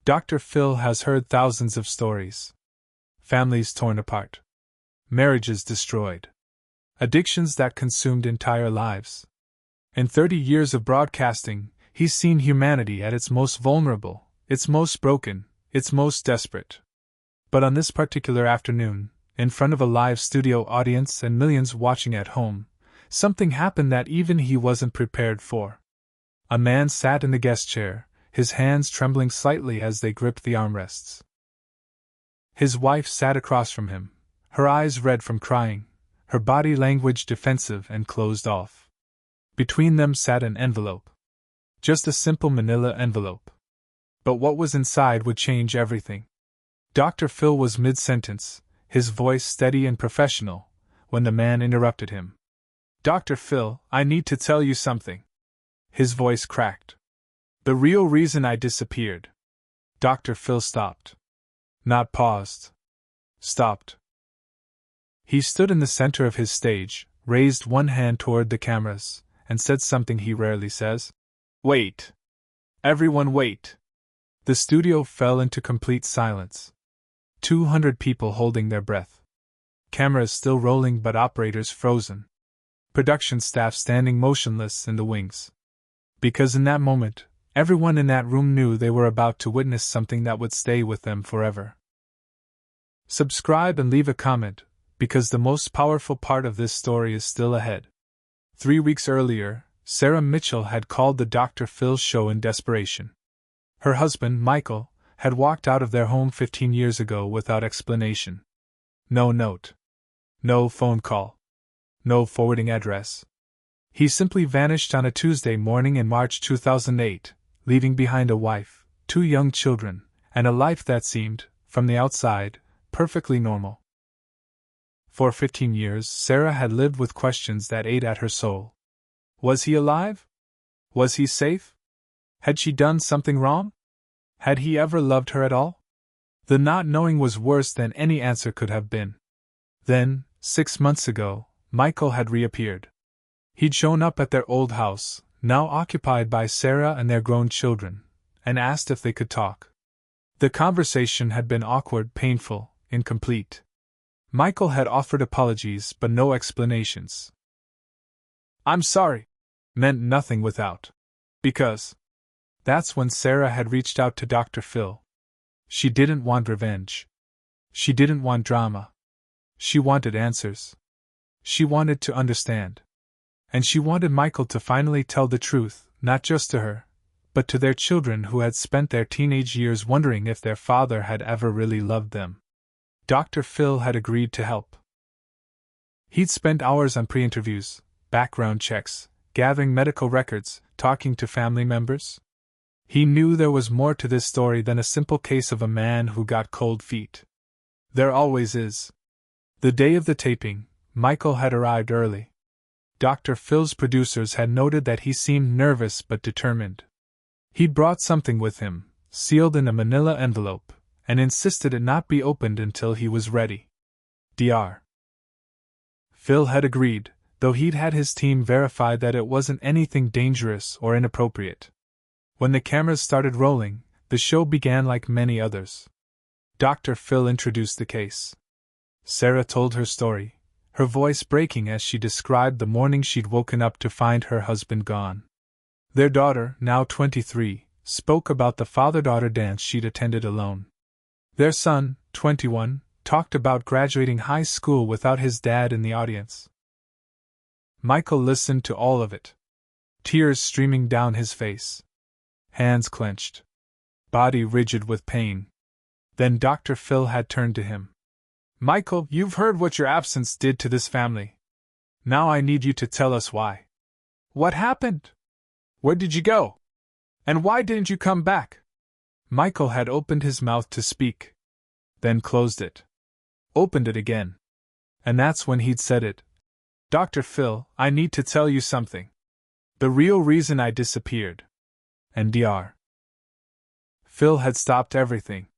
Dr. Phil has heard thousands of stories. Families torn apart. Marriages destroyed. Addictions that consumed entire lives. In 30 years of broadcasting, he's seen humanity at its most vulnerable, its most broken, its most desperate. But on this particular afternoon, in front of a live studio audience and millions watching at home, something happened that even he wasn't prepared for. A man sat in the guest chair, his hands trembling slightly as they gripped the armrests. His wife sat across from him, her eyes red from crying, her body language defensive and closed off. Between them sat an envelope. Just a simple manila envelope. But what was inside would change everything. Dr. Phil was mid-sentence, his voice steady and professional, when the man interrupted him. "Dr. Phil, I need to tell you something." His voice cracked. "The real reason I disappeared." Dr. Phil stopped. Not paused. Stopped. He stood in the center of his stage, raised one hand toward the cameras, and said something he rarely says. "Wait. Everyone wait." The studio fell into complete silence. 200 people holding their breath. Cameras still rolling but operators frozen. Production staff standing motionless in the wings. Because in that moment, everyone in that room knew they were about to witness something that would stay with them forever. Subscribe and leave a comment, because the most powerful part of this story is still ahead. 3 weeks earlier, Sarah Mitchell had called the Dr. Phil show in desperation. Her husband, Michael, had walked out of their home 15 years ago without explanation. No note. No phone call. No forwarding address. He simply vanished on a Tuesday morning in March 2008, leaving behind a wife, 2 young children, and a life that seemed, from the outside, perfectly normal. For 15 years, Sarah had lived with questions that ate at her soul. Was he alive? Was he safe? Had she done something wrong? Had he ever loved her at all? The not knowing was worse than any answer could have been. Then, 6 months ago, Michael had reappeared. He'd shown up at their old house, now occupied by Sarah and their grown children, and asked if they could talk. The conversation had been awkward, painful, incomplete. Michael had offered apologies but no explanations. "I'm sorry," meant nothing without. Because. That's when Sarah had reached out to Dr. Phil. She didn't want revenge. She didn't want drama. She wanted answers. She wanted to understand. And she wanted Michael to finally tell the truth, not just to her, but to their children who had spent their teenage years wondering if their father had ever really loved them. Dr. Phil had agreed to help. He'd spent hours on pre-interviews, background checks, gathering medical records, talking to family members. He knew there was more to this story than a simple case of a man who got cold feet. There always is. The day of the taping, Michael had arrived early. Dr. Phil's producers had noted that he seemed nervous but determined. He'd brought something with him, sealed in a manila envelope, and insisted it not be opened until he was ready. Dr. Phil had agreed, though he'd had his team verify that it wasn't anything dangerous or inappropriate. When the cameras started rolling, the show began like many others. Dr. Phil introduced the case. Sarah told her story, her voice breaking as she described the morning she'd woken up to find her husband gone. Their daughter, now 23, spoke about the father-daughter dance she'd attended alone. Their son, 21, talked about graduating high school without his dad in the audience. Michael listened to all of it. Tears streaming down his face. Hands clenched. Body rigid with pain. Then Dr. Phil had turned to him. "Michael, you've heard what your absence did to this family. Now I need you to tell us why. What happened? Where did you go? And why didn't you come back?" Michael had opened his mouth to speak. Then closed it. Opened it again. And that's when he'd said it. "Dr. Phil, I need to tell you something. The real reason I disappeared." And Dr. Phil had stopped everything.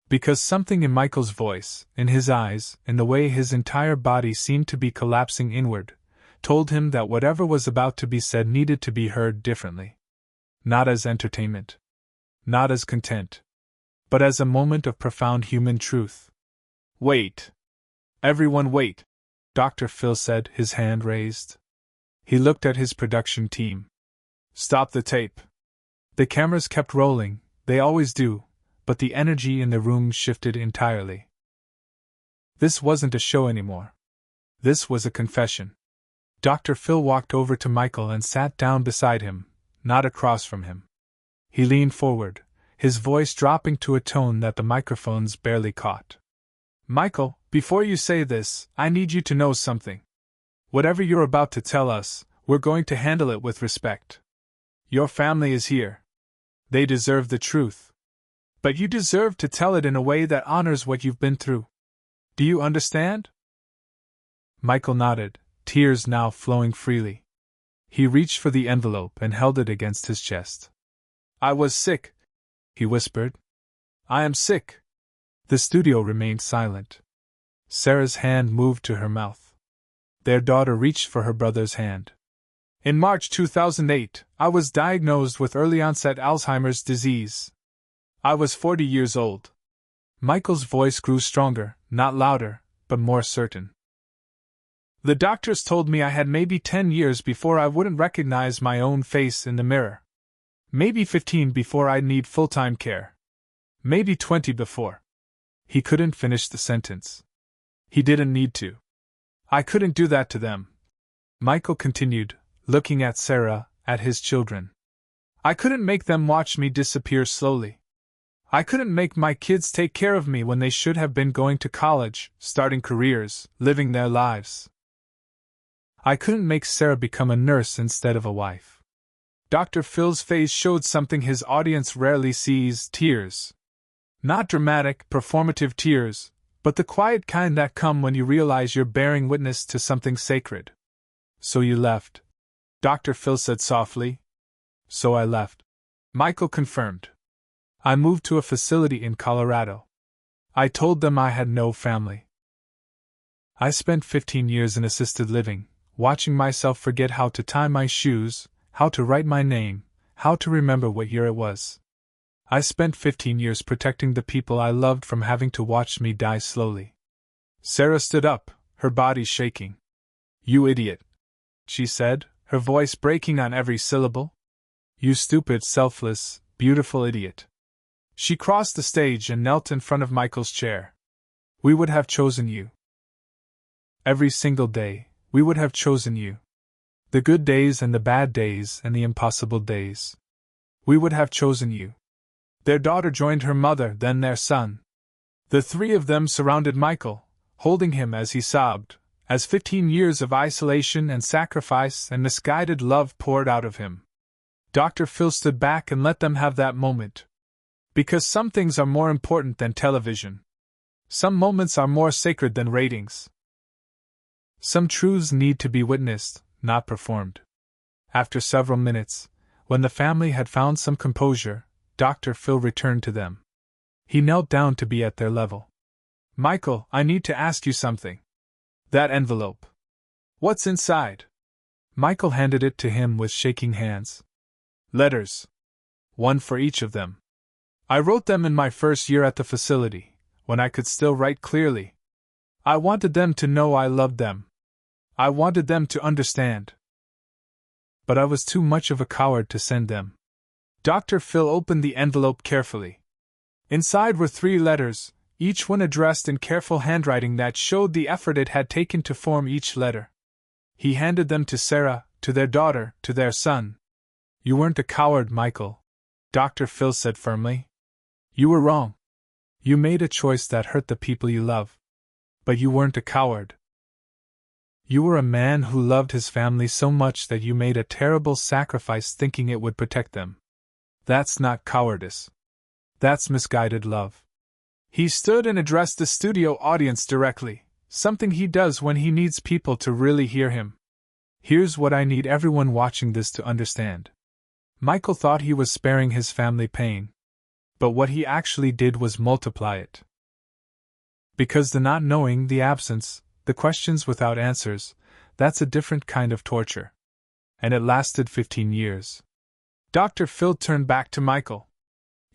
Because something in Michael's voice, in his eyes, in the way his entire body seemed to be collapsing inward, told him that whatever was about to be said needed to be heard differently. Not as entertainment. Not as content. but as a moment of profound human truth. Wait. Everyone wait, Dr. Phil said, his hand raised. He looked at his production team. Stop the tape. The cameras kept rolling, they always do, but the energy in the room shifted entirely. This wasn't a show anymore. This was a confession. Dr. Phil walked over to Michael and sat down beside him, not across from him. He leaned forward, his voice dropping to a tone that the microphones barely caught. Michael, before you say this, I need you to know something. Whatever you're about to tell us, we're going to handle it with respect. Your family is here. They deserve the truth. But you deserve to tell it in a way that honors what you've been through. Do you understand? Michael nodded, tears now flowing freely. He reached for the envelope and held it against his chest. I was sick, he whispered. I am sick. The studio remained silent. Sarah's hand moved to her mouth. Their daughter reached for her brother's hand. In March 2008, I was diagnosed with early-onset Alzheimer's disease. I was 40 years old. Michael's voice grew stronger, not louder, but more certain. The doctors told me I had maybe 10 years before I wouldn't recognize my own face in the mirror. Maybe 15 before I'd need full-time care. Maybe 20 before. He couldn't finish the sentence. He didn't need to. I couldn't do that to them. Michael continued, looking at Sarah, at his children. I couldn't make them watch me disappear slowly. I couldn't make my kids take care of me when they should have been going to college, starting careers, living their lives. I couldn't make Sarah become a nurse instead of a wife. Dr. Phil's face showed something his audience rarely sees: tears. Not dramatic, performative tears, but the quiet kind that come when you realize you're bearing witness to something sacred. So you left, Dr. Phil said softly. So I left, Michael confirmed. I moved to a facility in Colorado. I told them I had no family. I spent 15 years in assisted living, watching myself forget how to tie my shoes, how to write my name, how to remember what year it was. I spent 15 years protecting the people I loved from having to watch me die slowly. Sarah stood up, her body shaking. You idiot, she said, her voice breaking on every syllable. You stupid, selfless, beautiful idiot. She crossed the stage and knelt in front of Michael's chair. We would have chosen you. Every single day, we would have chosen you. The good days and the bad days and the impossible days. We would have chosen you. Their daughter joined her mother, then their son. The three of them surrounded Michael, holding him as he sobbed, as 15 years of isolation and sacrifice and misguided love poured out of him. Dr. Phil stood back and let them have that moment. Because some things are more important than television. Some moments are more sacred than ratings. Some truths need to be witnessed, not performed. After several minutes, when the family had found some composure, Dr. Phil returned to them. He knelt down to be at their level. Michael, I need to ask you something. That envelope. What's inside? Michael handed it to him with shaking hands. Letters. One for each of them. I wrote them in my first year at the facility, when I could still write clearly. I wanted them to know I loved them. I wanted them to understand. But I was too much of a coward to send them. Dr. Phil opened the envelope carefully. Inside were 3 letters, each one addressed in careful handwriting that showed the effort it had taken to form each letter. He handed them to Sarah, to their daughter, to their son. You weren't a coward, Michael, Dr. Phil said firmly. You were wrong. You made a choice that hurt the people you love. But you weren't a coward. You were a man who loved his family so much that you made a terrible sacrifice thinking it would protect them. That's not cowardice. That's misguided love. He stood and addressed the studio audience directly, something he does when he needs people to really hear him. Here's what I need everyone watching this to understand. Michael thought he was sparing his family pain. But what he actually did was multiply it. Because the not knowing, the absence, the questions without answers, that's a different kind of torture. And it lasted 15 years. Dr. Phil turned back to Michael.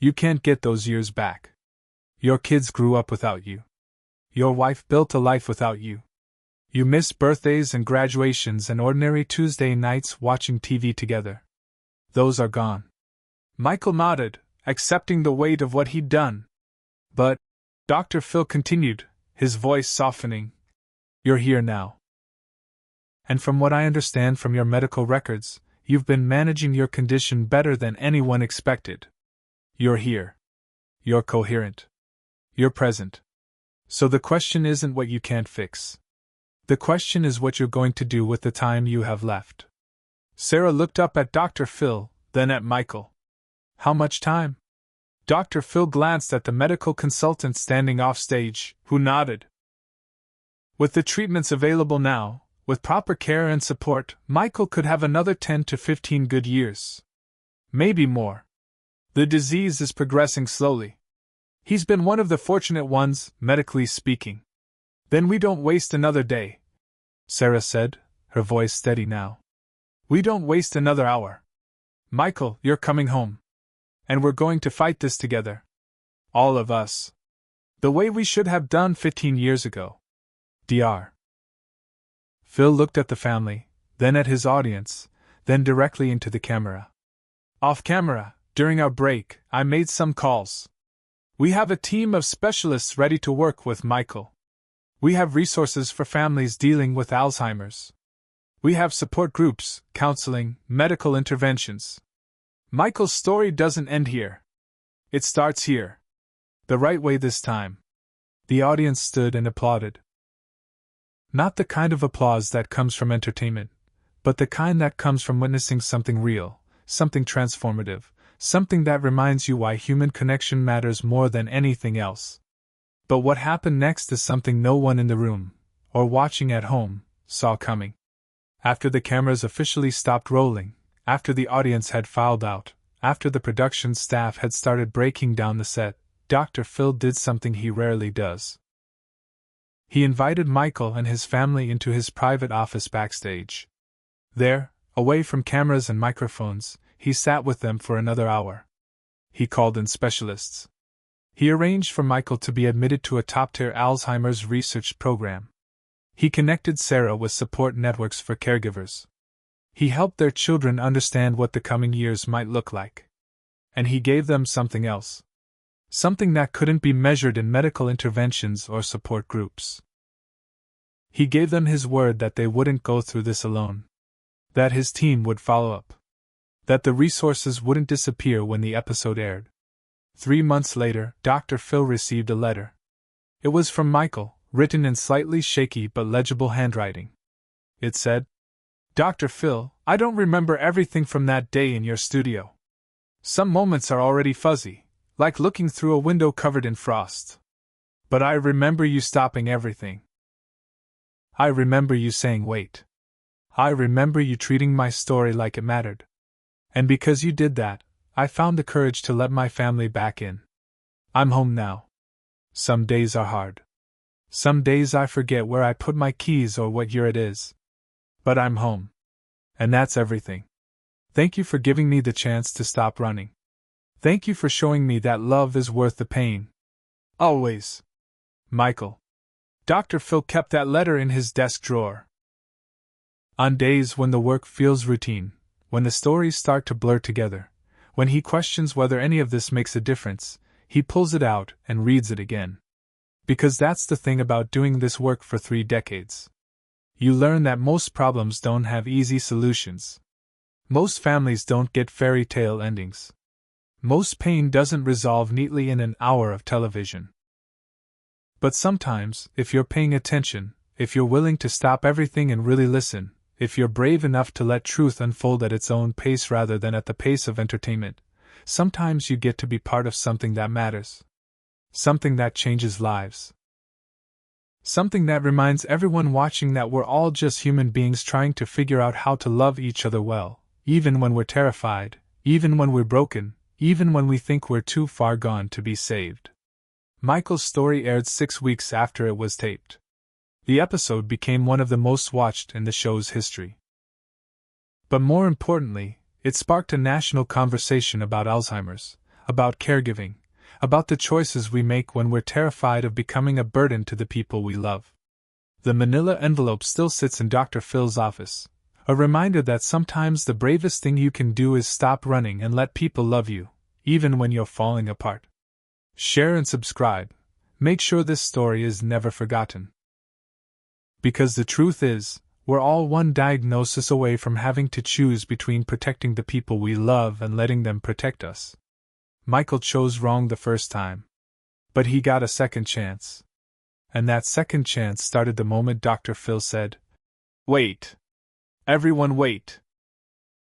You can't get those years back. Your kids grew up without you. Your wife built a life without you. You missed birthdays and graduations and ordinary Tuesday nights watching TV together. Those are gone. Michael nodded, accepting the weight of what he'd done. But, Dr. Phil continued, his voice softening, you're here now. And from what I understand from your medical records, you've been managing your condition better than anyone expected. You're here. You're coherent. You're present. So the question isn't what you can't fix. The question is what you're going to do with the time you have left. Sarah looked up at Dr. Phil, then at Michael. How much time? Dr. Phil glanced at the medical consultant standing off stage, who nodded. With the treatments available now, with proper care and support, Michael could have another 10 to 15 good years. Maybe more. The disease is progressing slowly. He's been one of the fortunate ones, medically speaking. Then we don't waste another day, Sarah said, her voice steady now. We don't waste another hour. Michael, you're coming home. And we're going to fight this together. All of us. The way we should have done 15 years ago. Dr. Phil looked at the family, then at his audience, then directly into the camera. Off camera, during our break, I made some calls. We have a team of specialists ready to work with Michael. We have resources for families dealing with Alzheimer's. We have support groups, counseling, medical interventions. Michael's story doesn't end here. It starts here. The right way this time. The audience stood and applauded. Not the kind of applause that comes from entertainment, but the kind that comes from witnessing something real, something transformative, something that reminds you why human connection matters more than anything else. But what happened next is something no one in the room, or watching at home, saw coming. After the cameras officially stopped rolling, after the audience had filed out, after the production staff had started breaking down the set, Dr. Phil did something he rarely does. He invited Michael and his family into his private office backstage. There, away from cameras and microphones, he sat with them for another hour. He called in specialists. He arranged for Michael to be admitted to a top-tier Alzheimer's research program. He connected Sarah with support networks for caregivers. He helped their children understand what the coming years might look like. And he gave them something else. Something that couldn't be measured in medical interventions or support groups. He gave them his word that they wouldn't go through this alone. That his team would follow up. That the resources wouldn't disappear when the episode aired. 3 months later, Dr. Phil received a letter. It was from Michael, written in slightly shaky but legible handwriting. It said, Dr. Phil, I don't remember everything from that day in your studio. Some moments are already fuzzy, like looking through a window covered in frost. But I remember you stopping everything. I remember you saying wait. I remember you treating my story like it mattered. And because you did that, I found the courage to let my family back in. I'm home now. Some days are hard. Some days I forget where I put my keys or what year it is. But I'm home. And that's everything. Thank you for giving me the chance to stop running. Thank you for showing me that love is worth the pain. Always. Michael. Dr. Phil kept that letter in his desk drawer. On days when the work feels routine, when the stories start to blur together, when he questions whether any of this makes a difference, he pulls it out and reads it again. Because that's the thing about doing this work for 3 decades. You learn that most problems don't have easy solutions. Most families don't get fairy tale endings. Most pain doesn't resolve neatly in an hour of television. But sometimes, if you're paying attention, if you're willing to stop everything and really listen, if you're brave enough to let truth unfold at its own pace rather than at the pace of entertainment, sometimes you get to be part of something that matters. Something that changes lives. Something that reminds everyone watching that we're all just human beings trying to figure out how to love each other well, even when we're terrified, even when we're broken, even when we think we're too far gone to be saved. Michael's story aired 6 weeks after it was taped. The episode became one of the most watched in the show's history. But more importantly, it sparked a national conversation about Alzheimer's, about caregiving, about the choices we make when we're terrified of becoming a burden to the people we love. The manila envelope still sits in Dr. Phil's office, a reminder that sometimes the bravest thing you can do is stop running and let people love you, even when you're falling apart. Share and subscribe. Make sure this story is never forgotten. Because the truth is, we're all one diagnosis away from having to choose between protecting the people we love and letting them protect us. Michael chose wrong the first time. But he got a second chance. And that second chance started the moment Dr. Phil said, "Wait. Everyone wait."